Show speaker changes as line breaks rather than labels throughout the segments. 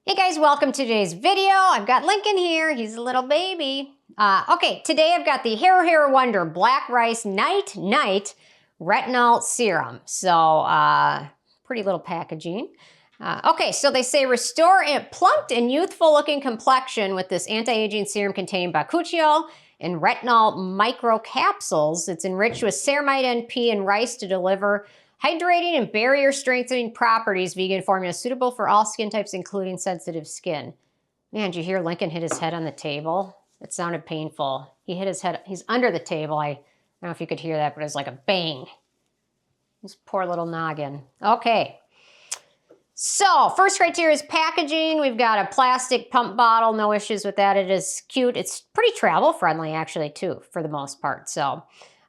Hey guys, welcome to today's video. I've got Lincoln here. He's a little baby. Okay, today I've got the Hair Wonder Black Rice Night Retinol Serum. So, pretty little packaging. Okay, so they say restore a plumped and youthful looking complexion with this anti-aging serum containing Bakuchiol and retinol microcapsules. It's enriched with ceramide NP and rice to deliver hydrating and barrier strengthening properties. Vegan formula suitable for all skin types, including sensitive skin. Man, did you hear Lincoln hit his head on the table? It sounded painful. He hit his head, he's under the table. I don't know if you could hear that, but it was like a bang. His poor little noggin. Okay. So, first criteria is packaging. We've got a plastic pump bottle, no issues with that. It is cute. It's pretty travel friendly actually too, for the most part. So,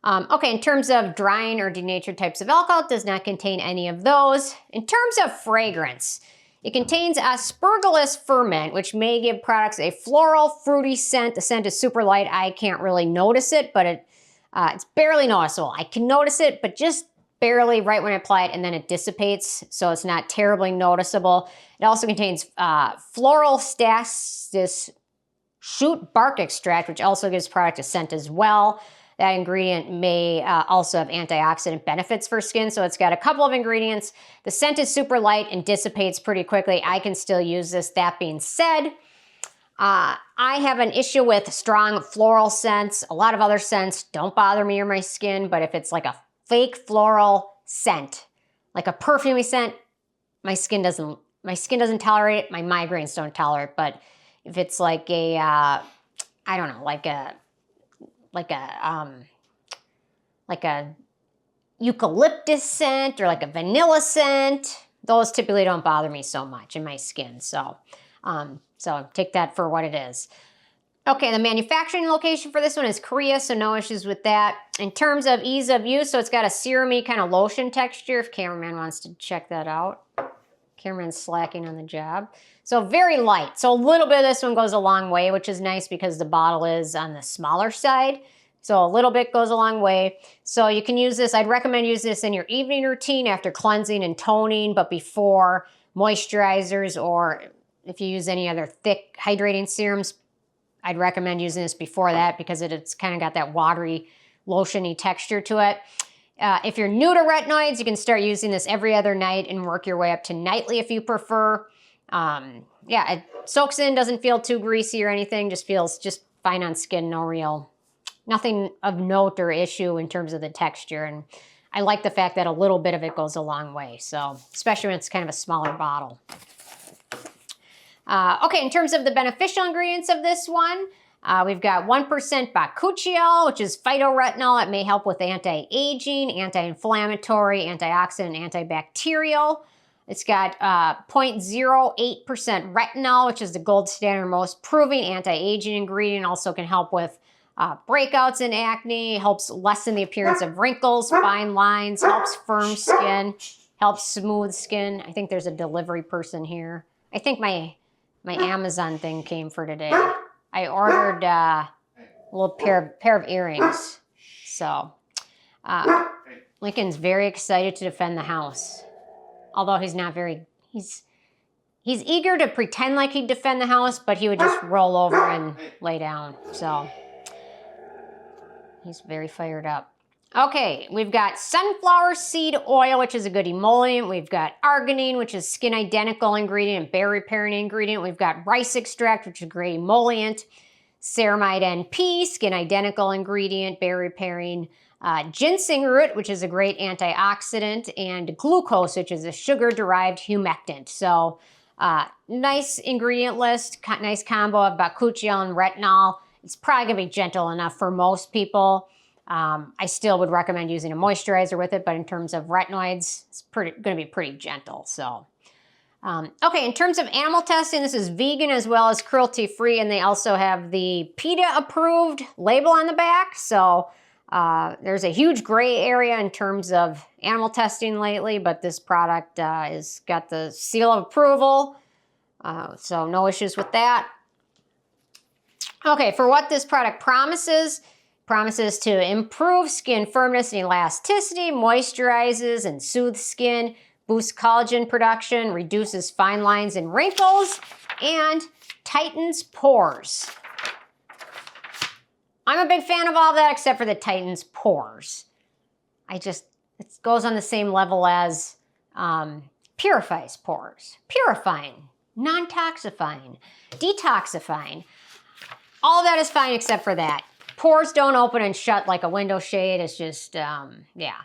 okay, in terms of drying or denatured types of alcohol, it does not contain any of those. In terms of fragrance, it contains Aspergillus ferment, which may give products a floral, fruity scent. The scent is super light. I can't really notice it, but it's barely noticeable. I can notice it, but just barely right when I apply it, and then it dissipates, so it's not terribly noticeable. It also contains floral stasis shoot bark extract, which also gives product a scent as well. That ingredient may also have antioxidant benefits for skin, so it's got a couple of ingredients. The scent is super light and dissipates pretty quickly. I can still use this. That being said, I have an issue with strong floral scents. A lot of other scents don't bother me or my skin, but if it's like a fake floral scent, like a perfumey scent, my skin doesn't tolerate it. My migraines don't tolerate it. But if it's like a, I don't know, like a eucalyptus scent or like a vanilla scent, those typically don't bother me so much in my skin. So, so take that for what it is. Okay, the manufacturing location for this one is Korea, so no issues with that. In terms of ease of use, so it's got a serum-y kind of lotion texture, if cameraman wants to check that out. Cameraman's slacking on the job. So very light. So a little bit of this one goes a long way, which is nice because the bottle is on the smaller side. So a little bit goes a long way. So you can use this, I'd recommend using this in your evening routine after cleansing and toning, but before moisturizers, or if you use any other thick hydrating serums, I'd recommend using this before that because it's kind of got that watery, lotion-y texture to it. If you're new to retinoids, you can start using this every other night and work your way up to nightly if you prefer. Yeah, it soaks in, doesn't feel too greasy or anything, just feels just fine on skin, nothing of note or issue in terms of the texture. And I like the fact that a little bit of it goes a long way, so especially when it's kind of a smaller bottle. Okay, in terms of the beneficial ingredients of this one, we've got 1% Bakuchiol, which is phytoretinol. It may help with anti-aging, anti-inflammatory, antioxidant, antibacterial. It's got 0.08% retinol, which is the gold standard, most proven anti-aging ingredient. Also can help with breakouts in acne, helps lessen the appearance of wrinkles, fine lines, helps firm skin, helps smooth skin. I think there's a delivery person here. I think my Amazon thing came for today. I ordered a little pair of earrings. So, Lincoln's very excited to defend the house. Although he's not very, he's eager to pretend like he'd defend the house, but he would just roll over and lay down. So, he's very fired up. Okay, we've got sunflower seed oil, which is a good emollient. We've got arginine, which is skin identical ingredient and berry repairing ingredient. We've got rice extract, which is a great emollient. Ceramide NP, skin identical ingredient, berry repairing. Ginseng root, which is a great antioxidant. And glucose, which is a sugar-derived humectant. So, nice ingredient list, nice combo of Bakuchiol and retinol. It's probably going to be gentle enough for most people. I still would recommend using a moisturizer with it, but in terms of retinoids, it's going to be pretty gentle. So, okay, in terms of animal testing, this is vegan as well as cruelty-free, and they also have the PETA-approved label on the back. So, there's a huge gray area in terms of animal testing lately, but this product has got the seal of approval, so no issues with that. Okay, for what this product promises to improve skin firmness and elasticity, moisturizes and soothes skin, boosts collagen production, reduces fine lines and wrinkles, and tightens pores. I'm a big fan of all that except for the tightens pores. It goes on the same level as purifies pores. Purifying, non-toxifying, detoxifying. All that is fine except for that. Pores don't open and shut like a window shade. It's just, yeah,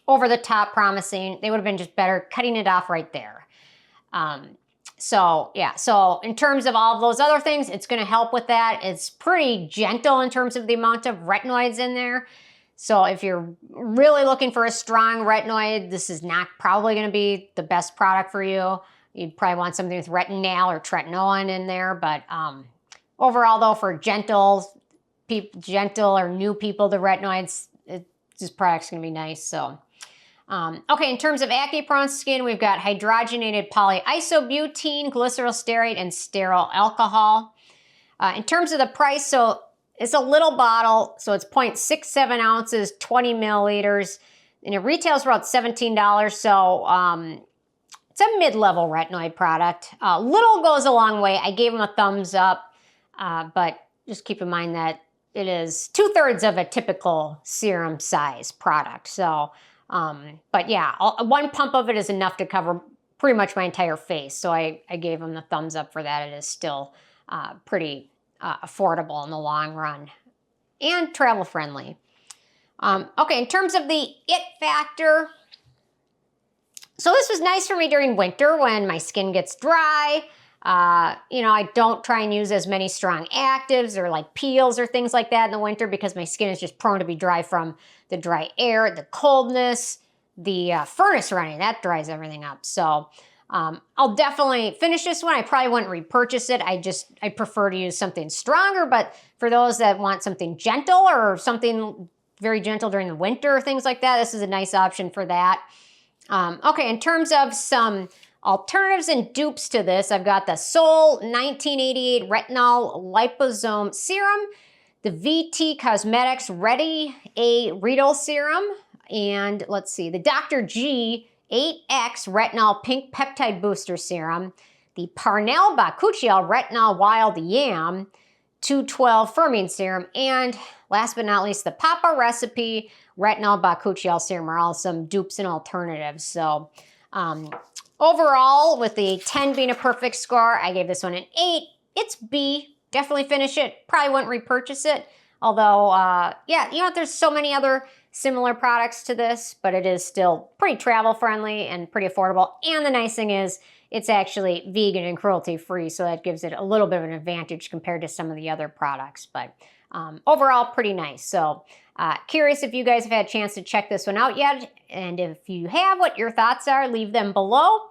over the top promising. They would have been just better cutting it off right there. So yeah, so in terms of all of those other things, it's going to help with that. It's pretty gentle in terms of the amount of retinoids in there. So if you're really looking for a strong retinoid, this is not probably going to be the best product for you. You'd probably want something with retinol or tretinoin in there. But overall, though, for gentle or new people to retinoids, this product's going to be nice. So. Okay, in terms of acne-prone skin, we've got hydrogenated polyisobutene, glyceryl stearate, and stearyl alcohol. In terms of the price, so it's a little bottle, so it's 0.67 ounces, 20 milliliters, and it retails for about $17, so it's a mid-level retinoid product. Little goes a long way. I gave them a thumbs up, but just keep in mind that it is 2/3 of a typical serum size product, so... but yeah, one pump of it is enough to cover pretty much my entire face. So I gave them the thumbs up for that. It is still pretty affordable in the long run and travel friendly. Okay, in terms of the it factor, so this was nice for me during winter when my skin gets dry. You know, I don't try and use as many strong actives or like peels or things like that in the winter because my skin is just prone to be dry from the dry air, the coldness, the furnace running. That dries everything up. So I'll definitely finish this one. I probably wouldn't repurchase it. I prefer to use something stronger, but for those that want something gentle or something very gentle during the winter, things like that, this is a nice option for that. Okay, in terms of some alternatives and dupes to this, I've got the Sol 1988 Retinol Liposome Serum, the VT Cosmetics Retinol Serum, and let's see, the Dr. G 8X Retinol Pink Peptide Booster Serum, the Parnell Bakuchiol Retinol Wild Yam 212 Firming Serum, and last but not least, the Papa Recipe Retinol Bakuchiol Serum are all some dupes and alternatives. So, overall, with the 10 being a perfect score, I gave this one an 8. It's B. Definitely finish it. Probably wouldn't repurchase it. Although, yeah, you know, there's so many other similar products to this, but it is still pretty travel friendly and pretty affordable. And the nice thing is it's actually vegan and cruelty free, so that gives it a little bit of an advantage compared to some of the other products. But overall, pretty nice. So curious if you guys have had a chance to check this one out yet. And if you have, what your thoughts are, leave them below.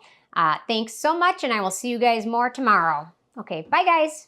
Thanks so much, and I will see you guys more tomorrow. Okay, bye guys.